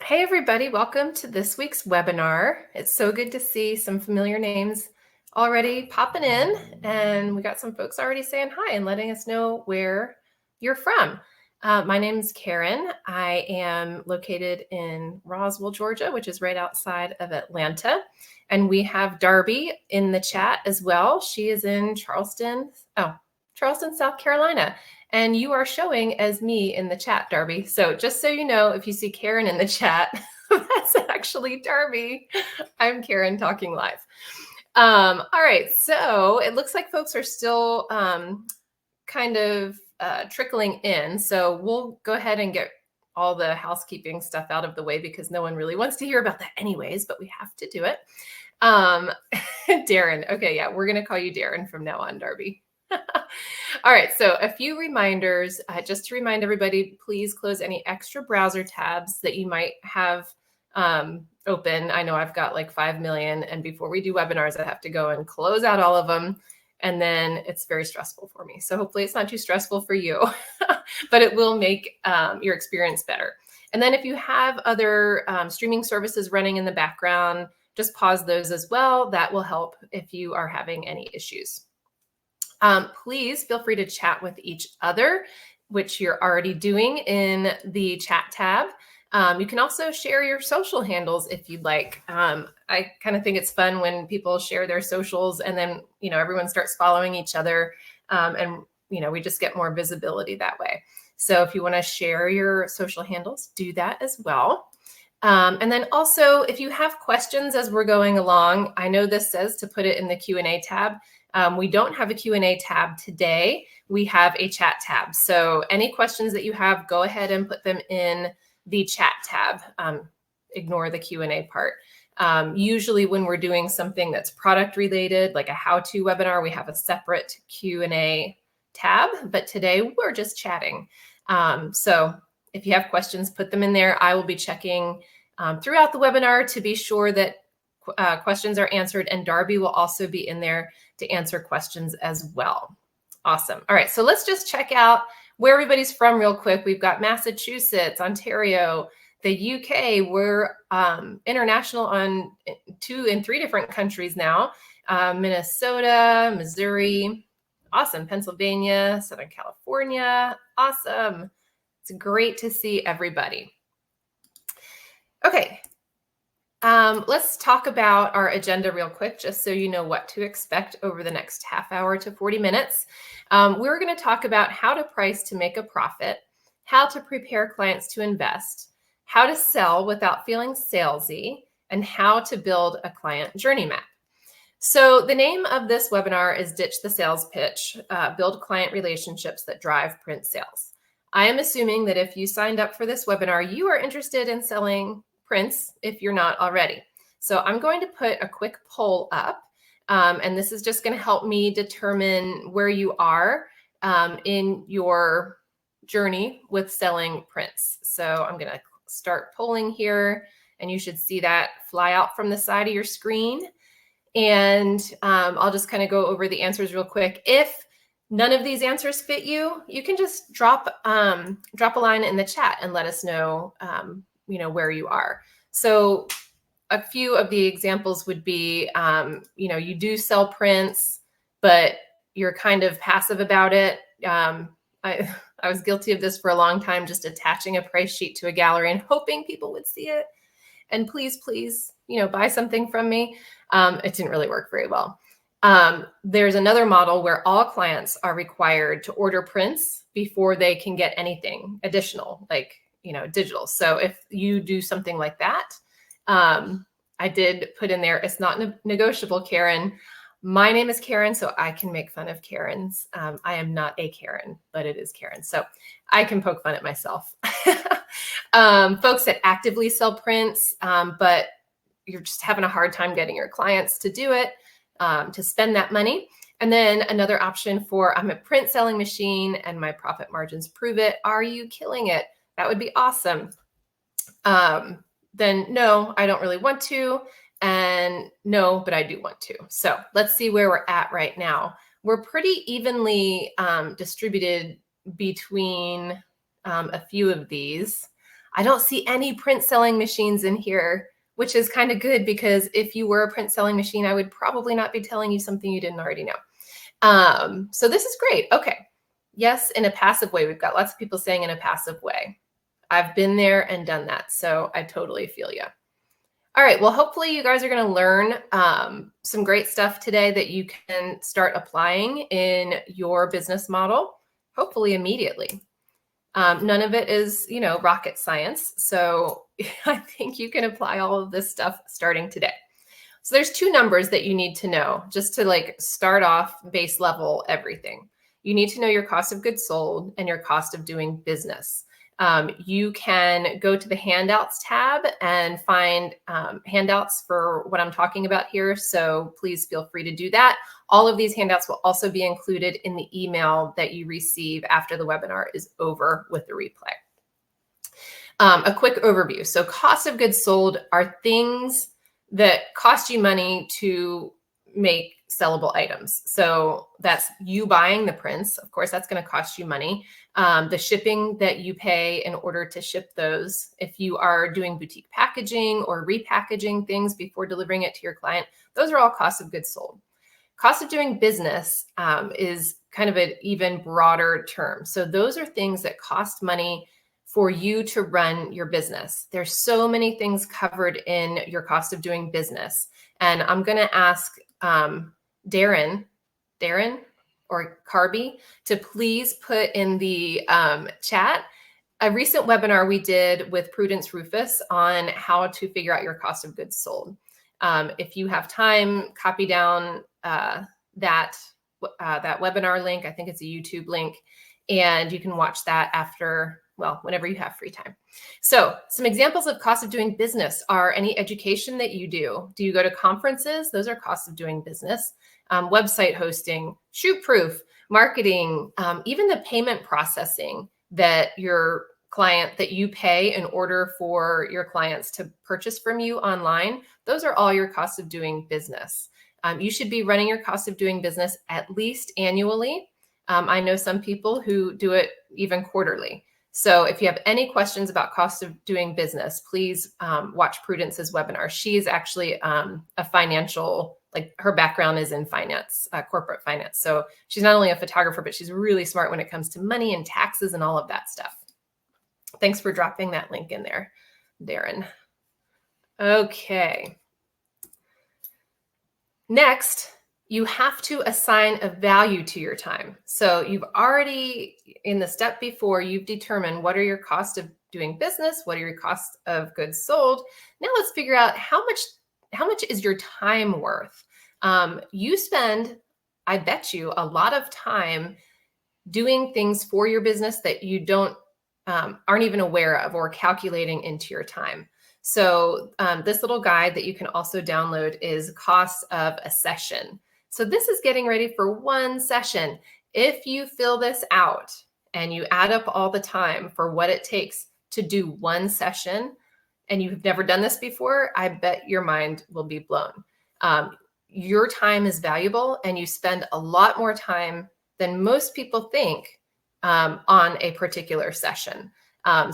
Hey everybody, welcome to this week's webinar. It's so good to see some familiar names already popping in, and we got some folks already saying hi and letting us know where you're from. My name is Karen. I am located in Roswell, Georgia, which is right outside of Atlanta. And we have Darby in the chat as well. She is in Charleston, South Carolina. And you are showing as me in the chat, Darby. So just so you know, if you see Karen in the chat, that's actually Darby. I'm Karen talking live. All right, so it looks like folks are still kind of trickling in. So we'll go ahead and get all the housekeeping stuff out of the way because no one really wants to hear about that anyways, but we have to do it. Darren, okay, yeah, we're gonna call you Darren from now on, Darby. All right, so a few reminders, just to remind everybody, please close any extra browser tabs that you might have open. I know I've got like 5 million, and before we do webinars, I have to go and close out all of them, and then it's very stressful for me. So hopefully it's not too stressful for you, but it will make your experience better. And then if you have other streaming services running in the background, just pause those as well. That will help if you are having any issues. Please feel free to chat with each other, which you're already doing in the chat tab. You can also share your social handles if you'd like. I kind of think it's fun when people share their socials and then, everyone starts following each other and, we just get more visibility that way. So if you want to share your social handles, do that as well. And then also, if you have questions as we're going along, I know this says to put it in the Q&A tab. We don't have a Q&A tab today. We have a chat tab. So any questions that you have, go ahead and put them in the chat tab. Ignore the Q&A part. Usually when we're doing something that's product related, like a how-to webinar, we have a separate Q&A tab. But today we're just chatting. So if you have questions, put them in there. I will be checking throughout the webinar to be sure that questions are answered, and Darby will also be in there to answer questions as well. Awesome. All right, so let's just check out where everybody's from real quick. We've got Massachusetts, Ontario, the UK. We're international on 2 and 3 different countries now. Minnesota, Missouri, awesome. Pennsylvania, Southern California, awesome. It's great to see everybody. Okay. Let's talk about our agenda real quick, just so you know what to expect over the next half hour to 40 minutes. We're going to talk about how to price to make a profit, how to prepare clients to invest, how to sell without feeling salesy, and how to build a client journey map. So the name of this webinar is Ditch the Sales Pitch, Build Client Relationships that Drive Print Sales. I am assuming that if you signed up for this webinar, you are interested in selling prints if you're not already. So I'm going to put a quick poll up, and this is just going to help me determine where you are in your journey with selling prints. So I'm going to start polling here, and you should see that fly out from the side of your screen. And I'll just kind of go over the answers real quick. If none of these answers fit you, you can just drop a line in the chat and let us know where you are. So a few of the examples would be, you do sell prints, but you're kind of passive about it. I was guilty of this for a long time, just attaching a price sheet to a gallery and hoping people would see it. And please, buy something from me. It didn't really work very well. There's another model where all clients are required to order prints before they can get anything additional, like digital. So if you do something like that, I did put in there, it's not negotiable, Karen. My name is Karen, so I can make fun of Karens. I am not a Karen, but it is Karen. So I can poke fun at myself. Folks that actively sell prints, but you're just having a hard time getting your clients to do it, to spend that money. And then another option for, I'm a print selling machine and my profit margins prove it. Are you killing it? That would be awesome. Then no, I don't really want to. And no, but I do want to. So let's see where we're at right now. We're pretty evenly distributed between a few of these. I don't see any print selling machines in here, which is kind of good because if you were a print selling machine, I would probably not be telling you something you didn't already know. So this is great. Okay. Yes, in a passive way. We've got lots of people saying in a passive way. I've been there and done that. So I totally feel you. All right. Well, hopefully you guys are going to learn some great stuff today that you can start applying in your business model, hopefully immediately. None of it is, rocket science. So I think you can apply all of this stuff starting today. So there's two numbers that you need to know just to like start off base level everything. You need to know your cost of goods sold and your cost of doing business. You can go to the handouts tab and find handouts for what I'm talking about here. So please feel free to do that. All of these handouts will also be included in the email that you receive after the webinar is over with the replay. A quick overview. So cost of goods sold are things that cost you money to make sellable items. So that's you buying the prints. Of course, that's going to cost you money. The shipping that you pay in order to ship those. If you are doing boutique packaging or repackaging things before delivering it to your client, those are all costs of goods sold. Cost of doing business is kind of an even broader term. So those are things that cost money for you to run your business. There's so many things covered in your cost of doing business. And I'm going to ask Darren or Carby to please put in the chat a recent webinar we did with Prudence Rufus on how to figure out your cost of goods sold. If you have time, copy down that webinar link. I think it's a YouTube link, and you can watch that after, whenever you have free time. So some examples of cost of doing business are any education that you do. Do you go to conferences? Those are costs of doing business. Website hosting, shoot proof, marketing, even the payment processing that your client that you pay in order for your clients to purchase from you online. Those are all your costs of doing business. You should be running your cost of doing business at least annually. I know some people who do it even quarterly. So if you have any questions about cost of doing business, please watch Prudence's webinar. She is actually a financial, her background is in finance, corporate finance. So she's not only a photographer, but she's really smart when it comes to money and taxes and all of that stuff. Thanks for dropping that link in there, Darren. Okay. Next, you have to assign a value to your time. So you've already, in the step before, you've determined what are your costs of doing business, what are your costs of goods sold. Now let's figure out how much is your time worth. You spend, I bet you, a lot of time doing things for your business that you aren't even aware of or calculating into your time. So this little guide that you can also download is costs of a session. So this is getting ready for one session. If you fill this out and you add up all the time for what it takes to do one session, and you've never done this before, I bet your mind will be blown. Your time is valuable, and you spend a lot more time than most people think on a particular session. Brad,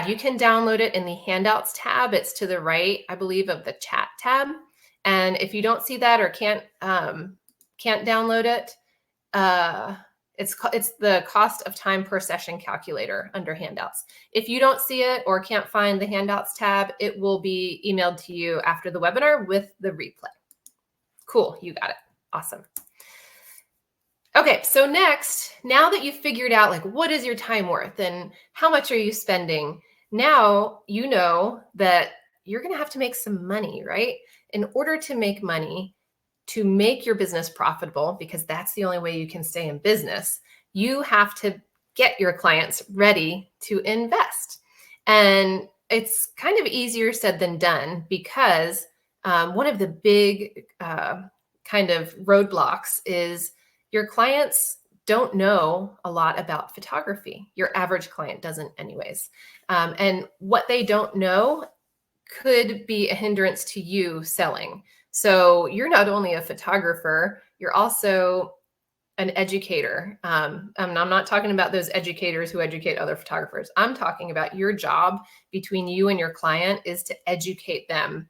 you can download it in the handouts tab. It's to the right, I believe, of the chat tab. And if you don't see that or can't download it, it's the cost of time per session calculator under handouts. If you don't see it or can't find the handouts tab, it will be emailed to you after the webinar with the replay. Cool, you got it. Awesome. Okay, so next, now that you've figured out what is your time worth and how much are you spending, now you know that you're going to have to make some money, right? In order to make money, to make your business profitable, because that's the only way you can stay in business, you have to get your clients ready to invest. And it's kind of easier said than done because one of the big kind of roadblocks is your clients don't know a lot about photography. Your average client doesn't anyways. And what they don't know could be a hindrance to you selling. So you're not only a photographer, you're also an educator, and I'm not talking about those educators who educate other photographers. I'm talking about your job between you and your client is to educate them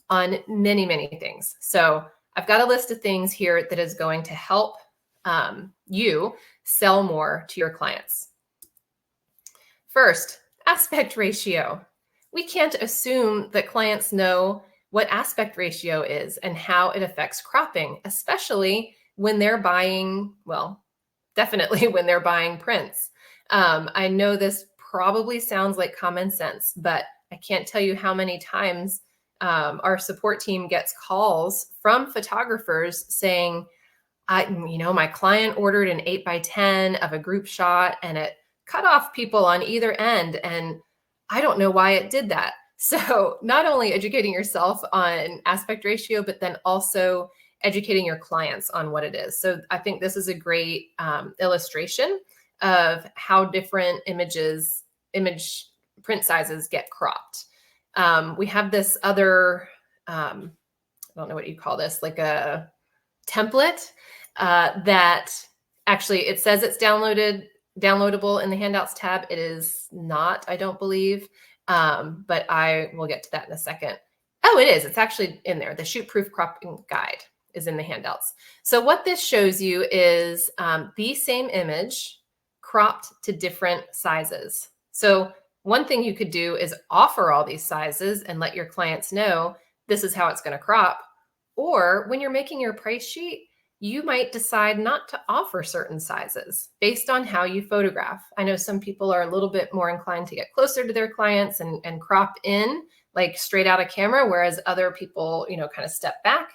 on many, many things. So I've got a list of things here that is going to help you sell more to your clients. First, aspect ratio. We can't assume that clients know what aspect ratio is and how it affects cropping, especially when they're buying, well, definitely when they're buying prints. I know this probably sounds like common sense, but I can't tell you how many times our support team gets calls from photographers saying, my client ordered an 8x10 of a group shot and it cut off people on either end. And I don't know why it did that. So not only educating yourself on aspect ratio, but then also educating your clients on what it is. So I think this is a great illustration of how different image print sizes get cropped. We have this other, I don't know what you call this, like a template that actually it says it's downloadable in the handouts tab. It is not, I don't believe, but I will get to that in a second. Oh, it is. It's actually in there. The shoot proof cropping guide is in the handouts. So what this shows you is the same image cropped to different sizes. So one thing you could do is offer all these sizes and let your clients know this is how it's going to crop. Or when you're making your price sheet, you might decide not to offer certain sizes based on how you photograph. I know some people are a little bit more inclined to get closer to their clients and crop in like straight out of camera, whereas other people, kind of step back.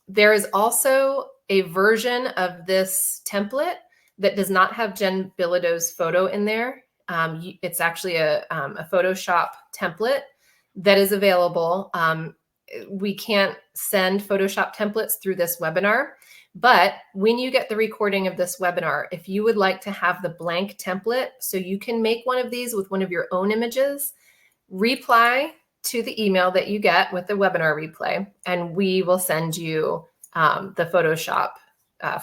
There is also a version of this template that does not have Jen Bilodeau's photo in there. It's actually a Photoshop template that is available. We can't send Photoshop templates through this webinar, but when you get the recording of this webinar, if you would like to have the blank template so you can make one of these with one of your own images, reply to the email that you get with the webinar replay, and we will send you the Photoshop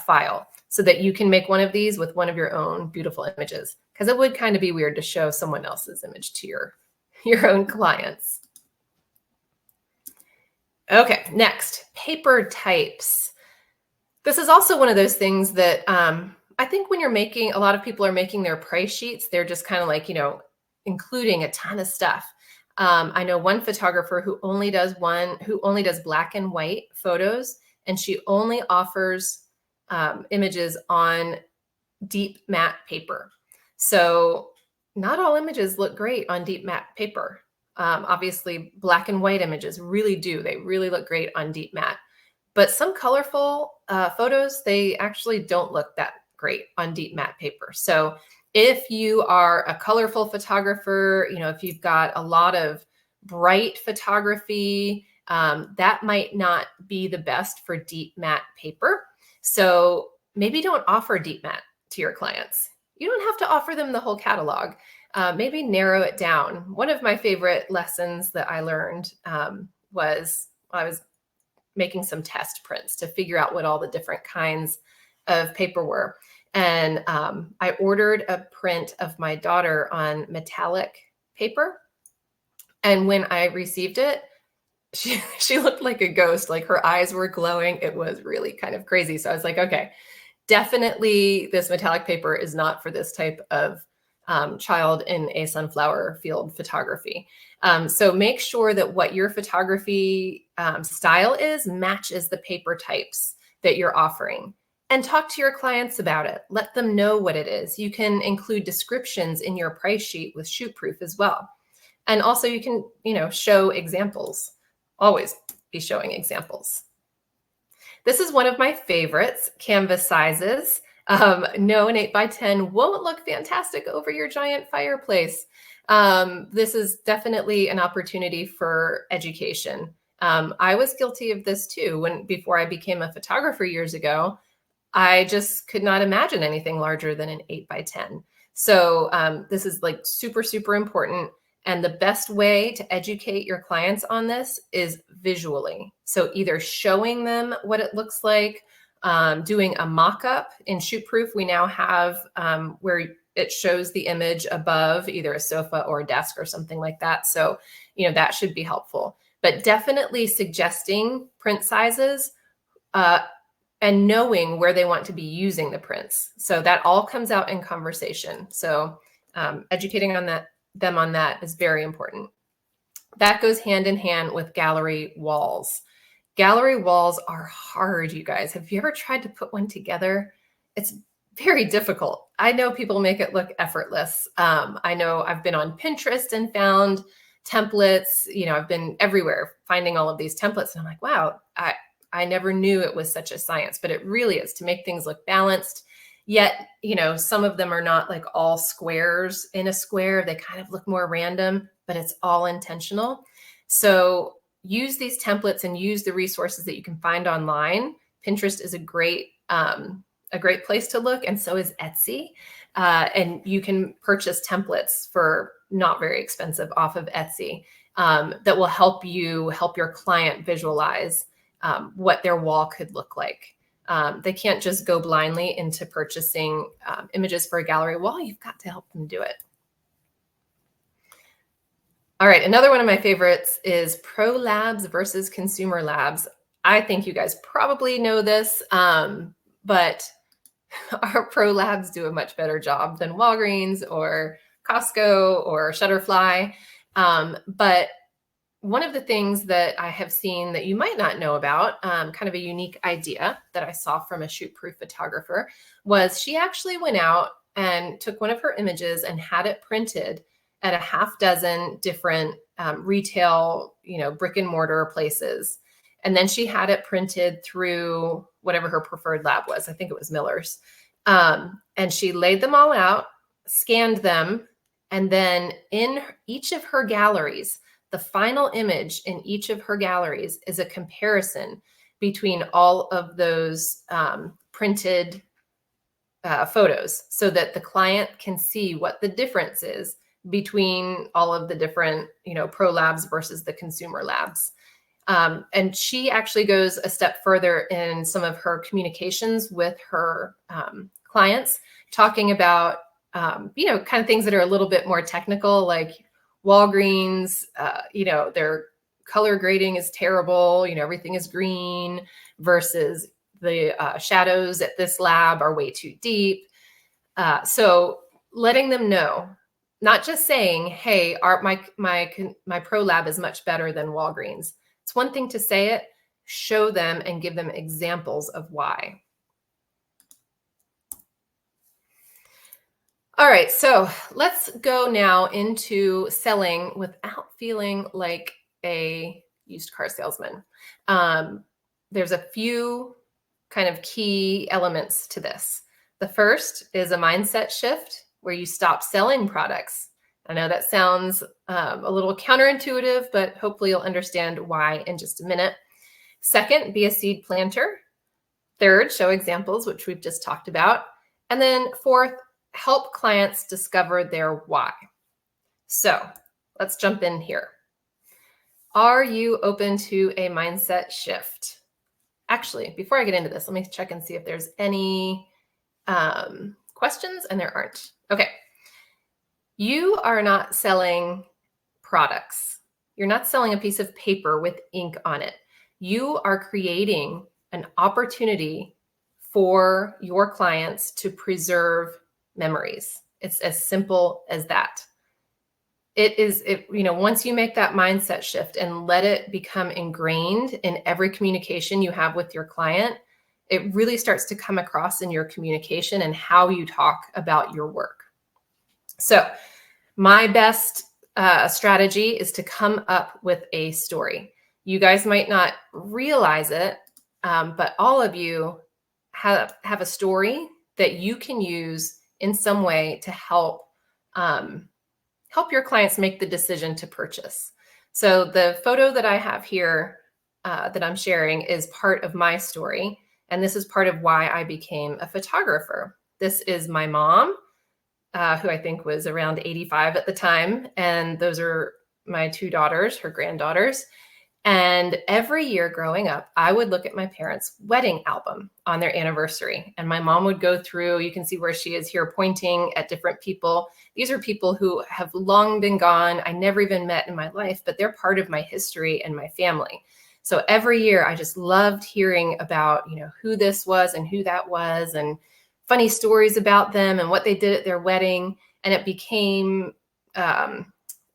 file so that you can make one of these with one of your own beautiful images, because it would kind of be weird to show someone else's image to your own clients. Okay, next, paper types. This is also one of those things that I think when a lot of people are making their price sheets, they're just kind of like, including a ton of stuff. I know one photographer who only does black and white photos, and she only offers images on deep matte paper. So not all images look great on deep matte paper. Obviously, black and white images really do. They really look great on deep matte. But some colorful photos, they actually don't look that great on deep matte paper. So if you are a colorful photographer, if you've got a lot of bright photography, that might not be the best for deep matte paper. So maybe don't offer deep matte to your clients. You don't have to offer them the whole catalog. Maybe narrow it down. One of my favorite lessons that I learned was I was making some test prints to figure out what all the different kinds of paper were. And I ordered a print of my daughter on metallic paper. And when I received it, she looked like a ghost, like her eyes were glowing. It was really kind of crazy. So I was like, okay, definitely this metallic paper is not for this type of child in a sunflower field photography. So make sure that what your photography style is matches the paper types that you're offering. And talk to your clients about it. Let them know what it is. You can include descriptions in your price sheet with shoot proof as well. And also you can, show examples. Always be showing examples. This is one of my favorites, canvas sizes. No, an 8x10 won't look fantastic over your giant fireplace. This is definitely an opportunity for education. I was guilty of this too. Before I became a photographer years ago, I just could not imagine anything larger than an 8x10. So this is like super, super important. And the best way to educate your clients on this is visually. So either showing them what it looks like, doing a mock-up. In Shootproof, we now have where it shows the image above either a sofa or a desk or something like that. So, that should be helpful. But definitely suggesting print sizes and knowing where they want to be using the prints. So that all comes out in conversation. So educating on them on that is very important. That goes hand in hand with gallery walls. Gallery walls are hard, you guys. Have you ever tried to put one together? It's very difficult. I know people make it look effortless. I know I've been on Pinterest and found templates. I've been everywhere finding all of these templates. And I'm like, wow, I never knew it was such a science, but it really is to make things look balanced. Yet, some of them are not like all squares in a square. They kind of look more random, but it's all intentional. So use these templates and use the resources that you can find online. Pinterest is a great place to look, and so is Etsy. And you can purchase templates for not very expensive off of Etsy that will help your client visualize what their wall could look like. They can't just go blindly into purchasing images for a gallery wall. You've got to help them do it. All right, another one of my favorites is Pro Labs versus Consumer Labs. I think you guys probably know this, but our Pro Labs do a much better job than Walgreens or Costco or Shutterfly. But one of the things that I have seen that you might not know about, kind of a unique idea that I saw from a Shootproof photographer, was she actually went out and took one of her images and had it printed at a half dozen different retail, brick and mortar places. And then she had it printed through whatever her preferred lab was. I think it was Miller's. And she laid them all out, scanned them, and then in each of her galleries, the final image in each of her galleries is a comparison between all of those printed photos so that the client can see what the difference is between all of the different, Pro Labs versus the consumer labs. And she actually goes a step further in some of her communications with her clients, talking about, kind of things that are a little bit more technical, like Walgreens, their color grading is terrible. Everything is green versus the shadows at this lab are way too deep. So letting them know, not just saying, hey, my Pro Lab is much better than Walgreens. It's one thing to say it, show them and give them examples of why. All right, so let's go now into selling without feeling like a used car salesman. There's a few kind of key elements to this. The first is a mindset shift where you stop selling products. I know that sounds a little counterintuitive, but hopefully you'll understand why in just a minute. Second, be a seed planter. Third, show examples, which we've just talked about. And then fourth, help clients discover their why. So let's jump in here. Are you open to a mindset shift? Actually, before I get into this, let me check and see if there's any questions, and there aren't. Okay. You are not selling products. You're not selling a piece of paper with ink on it. You are creating an opportunity for your clients to preserve memories. It's as simple as that. Once you make that mindset shift and let it become ingrained in every communication you have with your client, it really starts to come across in your communication and how you talk about your work. So my best strategy is to come up with a story. You guys might not realize it, but all of you have a story that you can use in some way to help your clients make the decision to purchase. So the photo that I have here that I'm sharing is part of my story. And this is part of why I became a photographer. This is my mom, who I think was around 85 at the time. And those are my two daughters, her granddaughters. And every year growing up, I would look at my parents' wedding album on their anniversary. And my mom would go through, you can see where she is here pointing at different people. These are people who have long been gone. I never even met in my life, but they're part of my history and my family. So every year I just loved hearing about, who this was and who that was, and funny stories about them and what they did at their wedding. And it became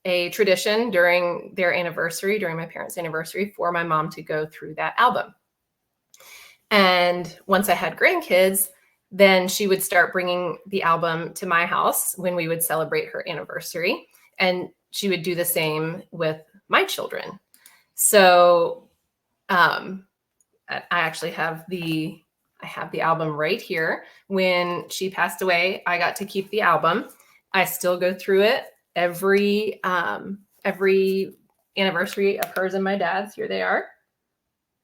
a tradition during their anniversary, during my parents' anniversary, for my mom to go through that album. And once I had grandkids, then she would start bringing the album to my house when we would celebrate her anniversary. And she would do the same with my children. So I actually have the album right here. When she passed away, I got to keep the album. I still go through it every anniversary of hers and my dad's. Here they are.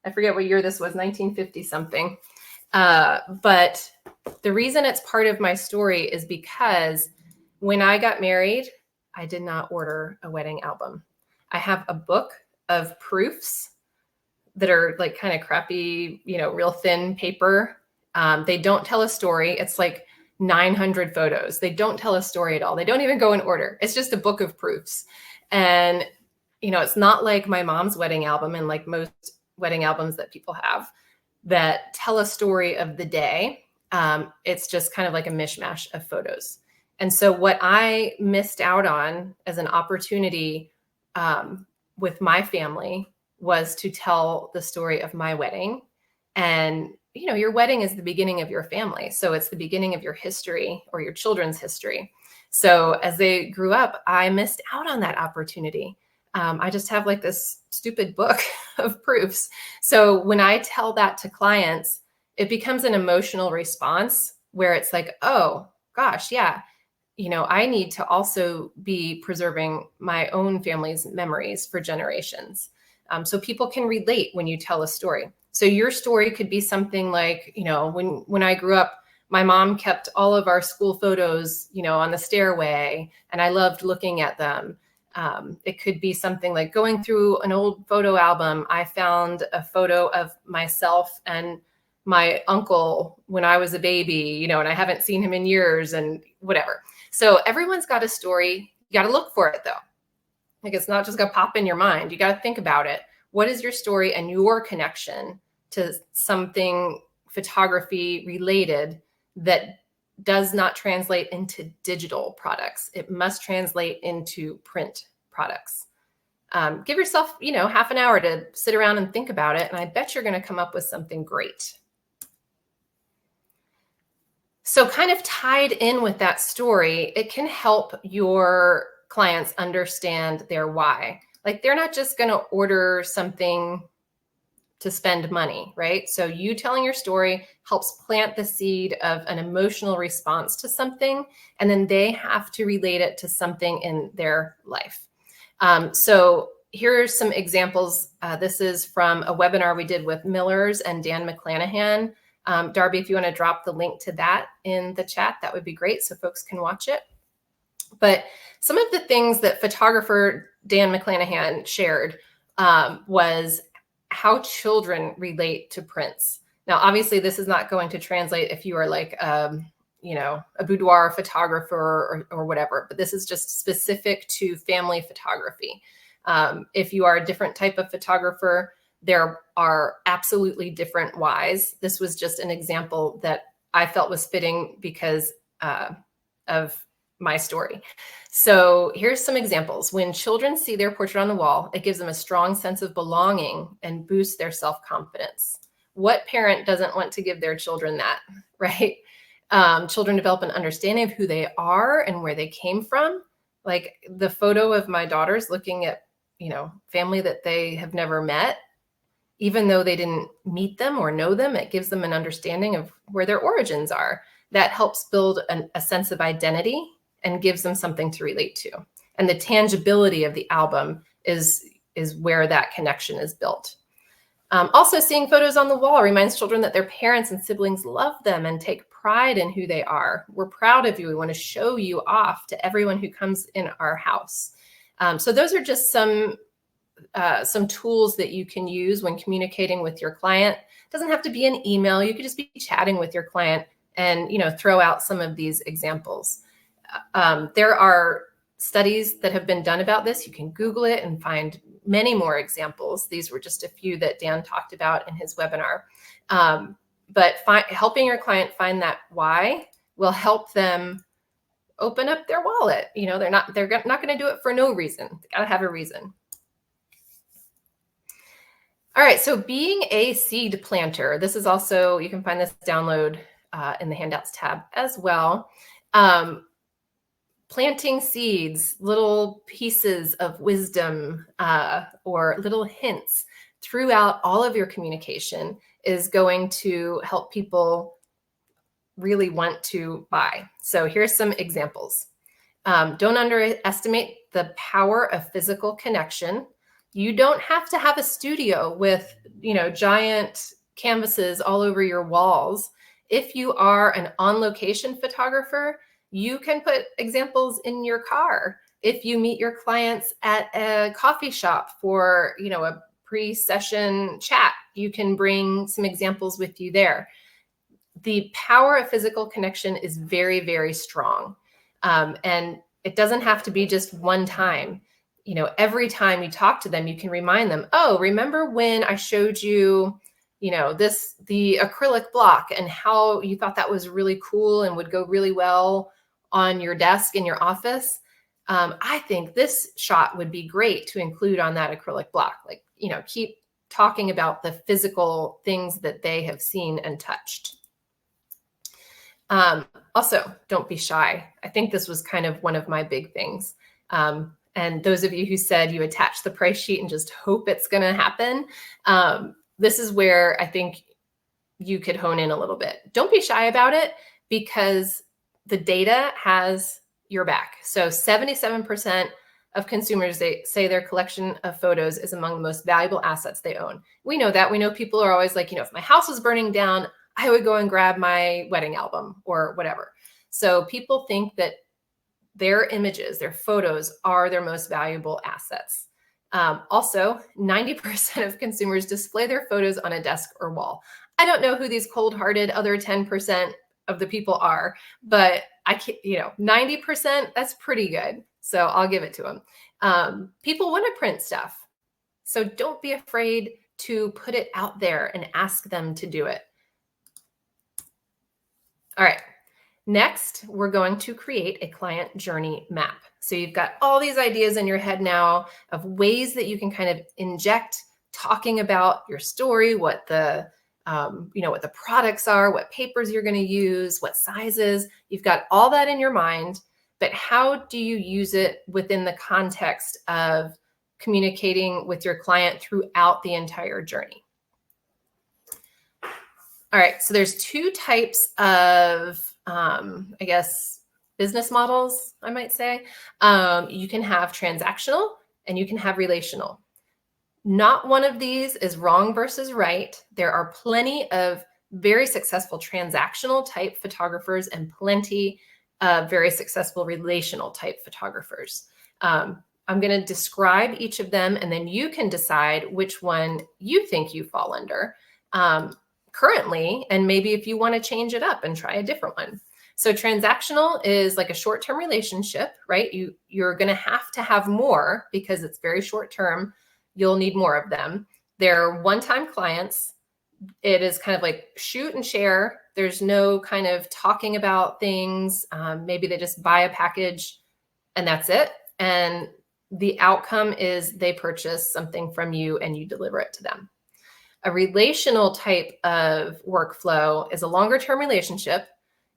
I forget what year this was, 1950 something. But the reason it's part of my story is because when I got married, I did not order a wedding album. I have a book of proofs that are like kind of crappy, real thin paper. They don't tell a story. It's like 900 photos. They don't tell a story at all. They don't even go in order. It's just a book of proofs. And, it's not like my mom's wedding album and like most wedding albums that people have that tell a story of the day. It's just kind of like a mishmash of photos. And so what I missed out on as an opportunity with my family was to tell the story of my wedding. And, your wedding is the beginning of your family. So it's the beginning of your history or your children's history. So as they grew up, I missed out on that opportunity. I just have like this stupid book of proofs. So when I tell that to clients, it becomes an emotional response where it's like, oh gosh, yeah, I need to also be preserving my own family's memories for generations. So people can relate when you tell a story. So your story could be something like, when I grew up, my mom kept all of our school photos, on the stairway, and I loved looking at them. It could be something like going through an old photo album. I found a photo of myself and my uncle when I was a baby, and I haven't seen him in years and whatever. So everyone's got a story. You got to look for it though. Like it's not just going to pop in your mind. You got to think about it. What is your story and your connection to something photography related that does not translate into digital products? It must translate into print products. Give yourself, half an hour to sit around and think about it. And I bet you're going to come up with something great. So kind of tied in with that story, it can help your clients understand their why. Like they're not just going to order something to spend money, right? So you telling your story helps plant the seed of an emotional response to something, and then they have to relate it to something in their life. So here are some examples. This is from a webinar we did with Millers and Dan McClanahan. Darby, if you want to drop the link to that in the chat, that would be great so folks can watch it. But some of the things that photographer Dan McClanahan shared was how children relate to prints. Now, obviously, this is not going to translate if you are like, a boudoir photographer or whatever, but this is just specific to family photography. If you are a different type of photographer, there are absolutely different whys. This was just an example that I felt was fitting because of my story. So here's some examples. When children see their portrait on the wall, it gives them a strong sense of belonging and boosts their self-confidence. What parent doesn't want to give their children that, right? Children develop an understanding of who they are and where they came from. Like the photo of my daughters looking at, family that they have never met, even though they didn't meet them or know them, it gives them an understanding of where their origins are. That helps build a sense of identity and gives them something to relate to. And the tangibility of the album is where that connection is built. Also, seeing photos on the wall reminds children that their parents and siblings love them and take pride in who they are. We're proud of you. We want to show you off to everyone who comes in our house. So those are just some some tools that you can use when communicating with your client. It doesn't have to be an email. You could just be chatting with your client and, throw out some of these examples. There are studies that have been done about this. You can Google it and find many more examples. These were just a few that Dan talked about in his webinar. But helping your client find that why will help them open up their wallet. They're not going to do it for no reason. They got to have a reason. All right, so being a seed planter, this is also, you can find this download in the handouts tab as well. Planting seeds, little pieces of wisdom or little hints throughout all of your communication is going to help people really want to buy. So here's some examples. Don't underestimate the power of physical connection. You don't have to have a studio with, giant canvases all over your walls. If you are an on-location photographer, you can put examples in your car. If you meet your clients at a coffee shop for, a pre-session chat, you can bring some examples with you there. The power of physical connection is very, very strong. And it doesn't have to be just one time. Every time you talk to them, you can remind them, oh, remember when I showed you, the acrylic block and how you thought that was really cool and would go really well on your desk in your office? I think this shot would be great to include on that acrylic block. Keep talking about the physical things that they have seen and touched. Also, don't be shy. I think this was kind of one of my big things. And those of you who said you attach the price sheet and just hope it's going to happen, this is where I think you could hone in a little bit. Don't be shy about it, because the data has your back. So 77% of consumers, they say their collection of photos is among the most valuable assets they own. We know that. We know people are always like, if my house was burning down, I would go and grab my wedding album or whatever. So people think that their images, their photos are their most valuable assets. Also, 90% of consumers display their photos on a desk or wall. I don't know who these cold-hearted other 10% of the people are, but 90%, that's pretty good. So I'll give it to them. People want to print stuff. So don't be afraid to put it out there and ask them to do it. All right. Next, we're going to create a client journey map. So you've got all these ideas in your head now of ways that you can kind of inject talking about your story, what the what the products are, what papers you're going to use, what sizes. You've got all that in your mind, but how do you use it within the context of communicating with your client throughout the entire journey? All right, so there's two types of, business models, I might say. You can have transactional and you can have relational. Not one of these is wrong versus right. There are plenty of very successful transactional type photographers and plenty of very successful relational type photographers. I'm going to describe each of them, and then you can decide which one you think you fall under currently, and maybe if you want to change it up and try a different one. So transactional is like a short-term relationship, right? You're going to have more because it's very short-term. You'll need more of them. They're one-time clients. It is kind of like shoot and share. There's no kind of talking about things. Maybe they just buy a package and that's it. And the outcome is they purchase something from you and you deliver it to them. A relational type of workflow is a longer-term relationship.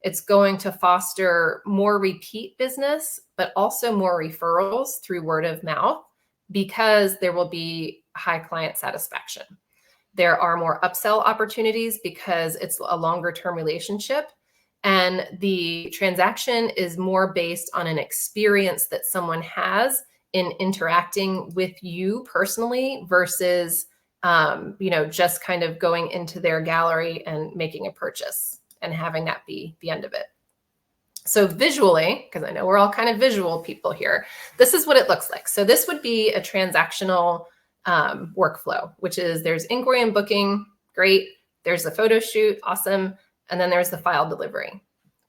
It's going to foster more repeat business, but also more referrals through word of mouth, because there will be high client satisfaction. There are more upsell opportunities because it's a longer term relationship. And the transaction is more based on an experience that someone has in interacting with you personally versus, just kind of going into their gallery and making a purchase and having that be the end of it. So visually, because I know we're all kind of visual people here, this is what it looks like. So this would be a transactional workflow, which is there's inquiry and booking, great. There's the photo shoot, awesome. And then there's the file delivery.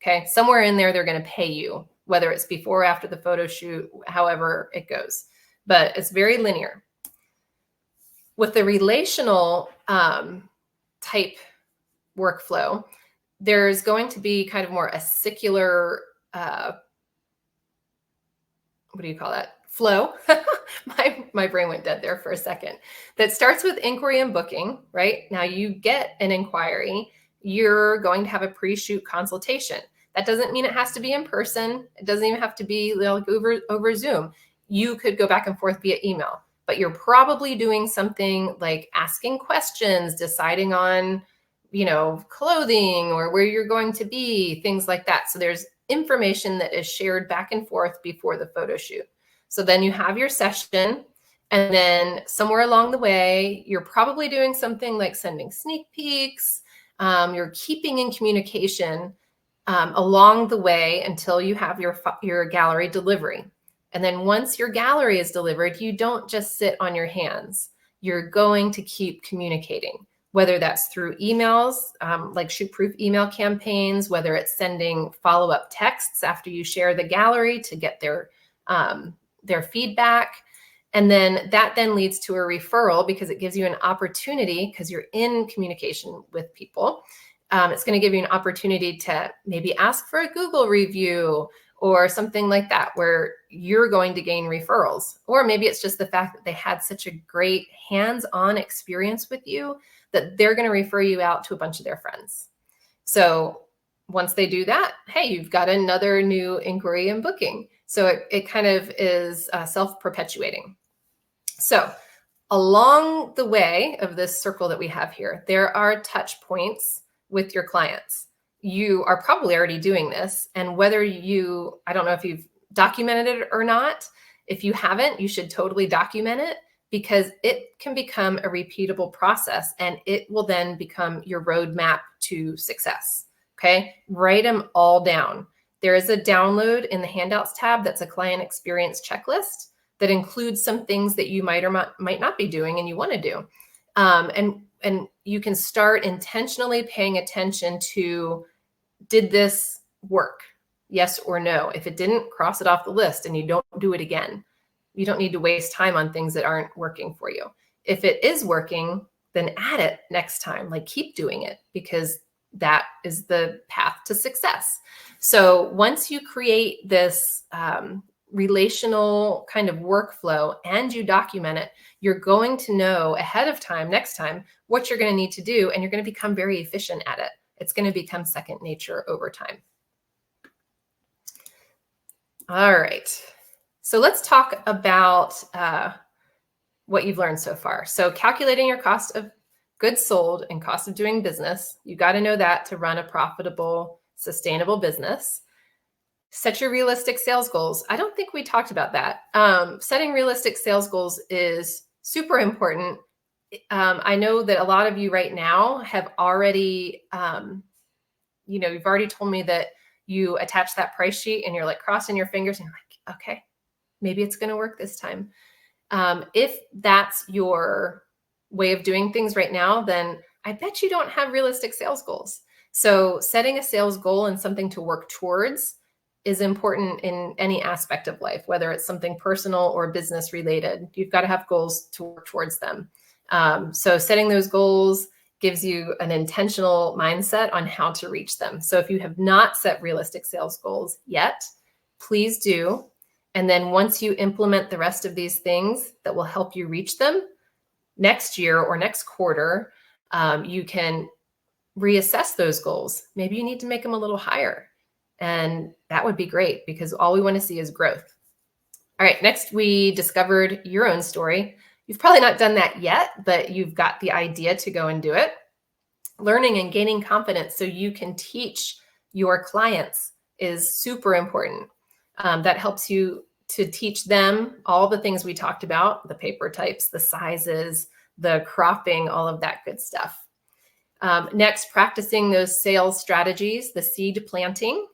Okay, somewhere in there, they're going to pay you, whether it's before or after the photo shoot, however it goes. But it's very linear. With the relational type workflow, there's going to be kind of more a secular, what do you call that? Flow. my brain went dead there for a second. That starts with inquiry and booking, right? Now you get an inquiry, you're going to have a pre-shoot consultation. That doesn't mean it has to be in person. It doesn't even have to be like over Zoom. You could go back and forth via email, but you're probably doing something like asking questions, deciding on, clothing or where you're going to be, things like that. So there's information that is shared back and forth before the photo shoot. So then you have your session, and then somewhere along the way, you're probably doing something like sending sneak peeks. You're keeping in communication along the way until you have your gallery delivery. And then once your gallery is delivered, you don't just sit on your hands. You're going to keep communicating, whether that's through emails, like shoot-proof email campaigns, whether it's sending follow-up texts after you share the gallery to get their feedback. And then that then leads to a referral because it gives you an opportunity, because you're in communication with people. It's going to give you an opportunity to maybe ask for a Google review or something like that, where you're going to gain referrals. Or maybe it's just the fact that they had such a great hands-on experience with you that they're going to refer you out to a bunch of their friends. So once they do that, hey, you've got another new inquiry and booking. So it kind of is self-perpetuating. So along the way of this circle that we have here, there are touch points with your clients. You are probably already doing this. And whether I don't know if you've documented it or not. If you haven't, you should totally document it, because it can become a repeatable process and it will then become your roadmap to success. Okay, write them all down. There is a download in the handouts tab that's a client experience checklist that includes some things that you might or might not be doing and you want to do. And you can start intentionally paying attention to, did this work? Yes or no? If it didn't, cross it off the list and you don't do it again. You don't need to waste time on things that aren't working for you. If it is working, then add it next time, like keep doing it, because that is the path to success. So once you create this relational kind of workflow and you document it, you're going to know ahead of time, next time, what you're going to need to do, and you're going to become very efficient at it. It's going to become second nature over time. All right. So let's talk about what you've learned so far. So calculating your cost of goods sold and cost of doing business. You got to know that to run a profitable, sustainable business. Set your realistic sales goals. I don't think we talked about that. Setting realistic sales goals is super important. I know that a lot of you right now have already, you've already told me that you attach that price sheet and you're like crossing your fingers and you're like, okay, maybe it's going to work this time. If that's your way of doing things right now, then I bet you don't have realistic sales goals. So setting a sales goal and something to work towards is important in any aspect of life, whether it's something personal or business related. You've got to have goals to work towards them. So setting those goals gives you an intentional mindset on how to reach them. So if you have not set realistic sales goals yet, please do. And then once you implement the rest of these things that will help you reach them next year or next quarter, you can reassess those goals. Maybe you need to make them a little higher. And that would be great, because all we want to see is growth. All right, next we discovered your own story. You've probably not done that yet, but you've got the idea to go and do it. Learning and gaining confidence so you can teach your clients is super important. That helps you to teach them all the things we talked about, the paper types, the sizes, the cropping, all of that good stuff. Next, practicing those sales strategies, the seed planting.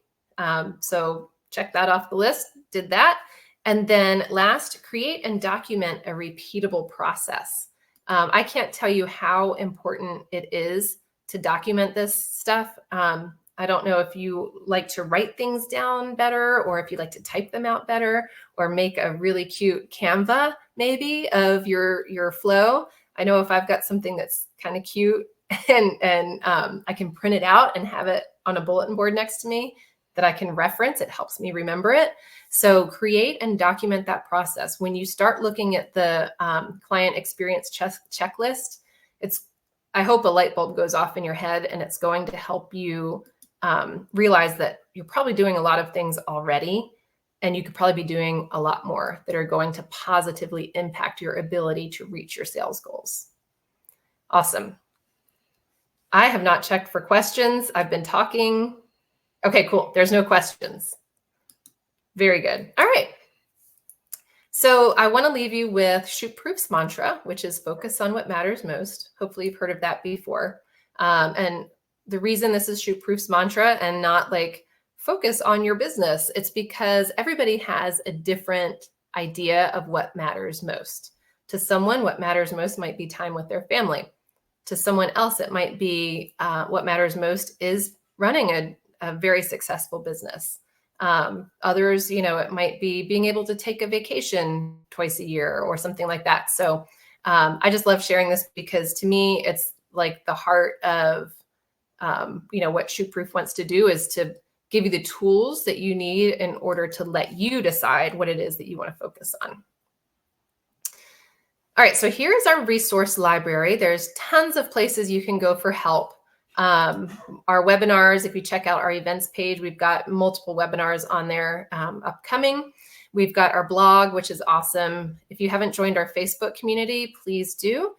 So check that off the list, did that. And then last, create and document a repeatable process. I can't tell you how important it is to document this stuff. I don't know if you like to write things down better, or if you like to type them out better, or make a really cute Canva maybe of your flow. I know if I've got something that's kind of cute and I can print it out and have it on a bulletin board next to me that I can reference, it helps me remember it. So create and document that process. When you start looking at the client experience checklist, I hope a light bulb goes off in your head, and it's going to help you realize that you're probably doing a lot of things already, and you could probably be doing a lot more that are going to positively impact your ability to reach your sales goals. Awesome. I have not checked for questions. I've been talking. Okay, cool. There's no questions. Very good. All right. So I want to leave you with Shoot Proof's mantra, which is focus on what matters most. Hopefully you've heard of that before. And the reason this is Shoot Proof's mantra and not like focus on your business, it's because everybody has a different idea of what matters most. To someone, what matters most might be time with their family. To someone else, it might be what matters most is running a very successful business. Others, it might be being able to take a vacation twice a year or something like that. So I just love sharing this because to me, it's like the heart of, what Shoot Proof wants to do is to give you the tools that you need in order to let you decide what it is that you want to focus on. All right, so here's our resource library. There's tons of places you can go for help. Our webinars, if you check out our events page, we've got multiple webinars on there upcoming. We've got our blog, which is awesome. If you haven't joined our Facebook community, please do.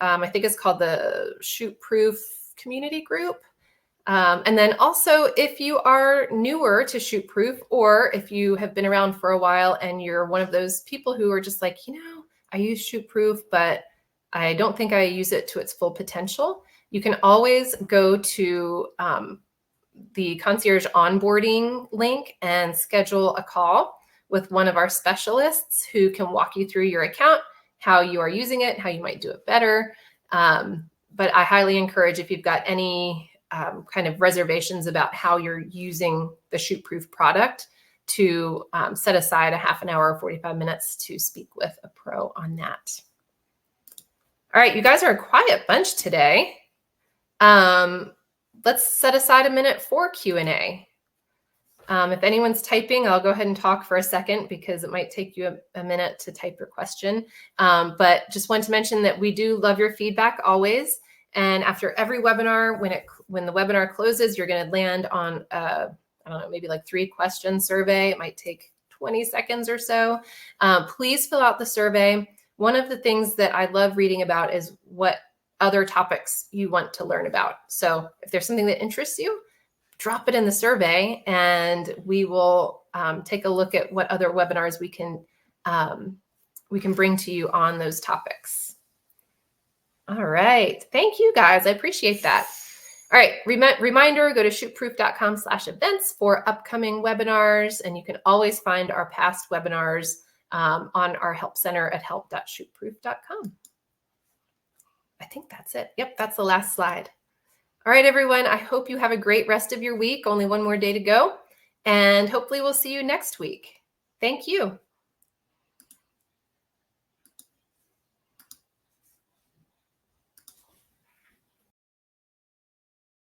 I think it's called the Shoot Proof Community Group. And then also, if you are newer to Shoot Proof, or if you have been around for a while and you're one of those people who are just like, I use Shoot Proof, but I don't think I use it to its full potential, you can always go to the concierge onboarding link and schedule a call with one of our specialists who can walk you through your account, how you are using it, how you might do it better. But I highly encourage, if you've got any kind of reservations about how you're using the Shoot Proof product, to set aside a half an hour or 45 minutes to speak with a pro on that. All right, you guys are a quiet bunch today. Let's set aside a minute for Q&A. If anyone's typing, I'll go ahead and talk for a second because it might take you a minute to type your question. But just want to mention that we do love your feedback always. And after every webinar, when the webinar closes, you're going to land on I don't know, maybe like 3-question survey. It might take 20 seconds or so. Please fill out the survey. One of the things that I love reading about is what other topics you want to learn about. So if there's something that interests you, drop it in the survey and we will take a look at what other webinars we can bring to you on those topics. All right. Thank you guys. I appreciate that. All right, reminder, go to shootproof.com/events for upcoming webinars, and you can always find our past webinars on our help center at help.shootproof.com. I think that's it. Yep, that's the last slide. All right, everyone, I hope you have a great rest of your week. Only one more day to go, and hopefully we'll see you next week. Thank you.